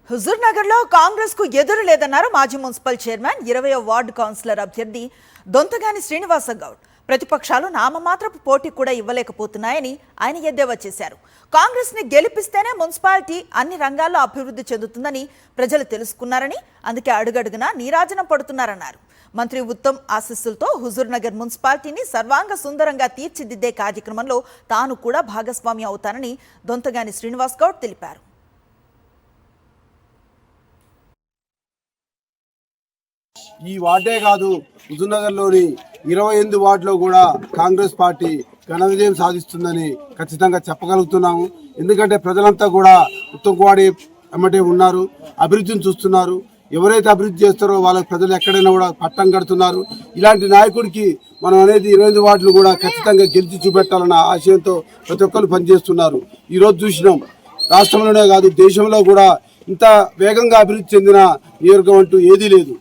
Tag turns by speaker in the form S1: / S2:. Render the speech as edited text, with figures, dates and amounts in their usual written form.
S1: హుజూర్నగర్లో కాంగ్రెస్ కు ఎదురు లేదన్నారు మాజీ మున్సిపల్ చైర్మన్ 20వ వార్డు కౌన్సిలర్ అభ్యర్థి దొంతగాని శ్రీనివాస గౌడ్. ప్రతిపక్షాలు నామమాత్రపు పోటీ కూడా ఇవ్వలేకపోతున్నాయని ఆయన ఎద్దేవా చేశారు. కాంగ్రెస్ ని గెలిపిస్తేనే మున్సిపాలిటీ అన్ని రంగాల్లో అభివృద్ధి చెందుతుందని ప్రజలు తెలుసుకున్నారని, అందుకే అడుగడుగునా నీరాజనం పడుతున్నారన్నారు. మంత్రి ఉత్తమ్ ఆశీస్సులతో హుజూర్నగర్ మున్సిపాలిటీని సర్వాంగ సుందరంగా తీర్చిదిద్దే కార్యక్రమంలో తాను కూడా భాగస్వామి అవుతానని దొంతగాని శ్రీనివాస్ గౌడ్ తెలిపారు.
S2: ఈ వార్డే కాదు, హుజూర్నగర్లోని 28 వార్డులో కూడా కాంగ్రెస్ పార్టీ ఘన విజయం సాధిస్తుందని ఖచ్చితంగా చెప్పగలుగుతున్నాము. ఎందుకంటే ప్రజలంతా కూడా ఉత్తమవాడి ఎమ్మటే ఉన్నారు, అభివృద్ధిని చూస్తున్నారు. ఎవరైతే అభివృద్ధి చేస్తారో వాళ్ళకి ప్రజలు ఎక్కడైనా కూడా పట్టం కడుతున్నారు. ఇలాంటి నాయకుడికి మనం అనేది 28 వార్డులు కూడా ఖచ్చితంగా గెలిచి చూపెట్టాలన్న ఆశయంతో ప్రతి ఒక్కరు పనిచేస్తున్నారు. ఈరోజు చూసినాం, రాష్ట్రంలోనే కాదు దేశంలో కూడా ఇంత వేగంగా అభివృద్ధి చెందిన నియోజకవర్గం అంటూ ఏదీ లేదు.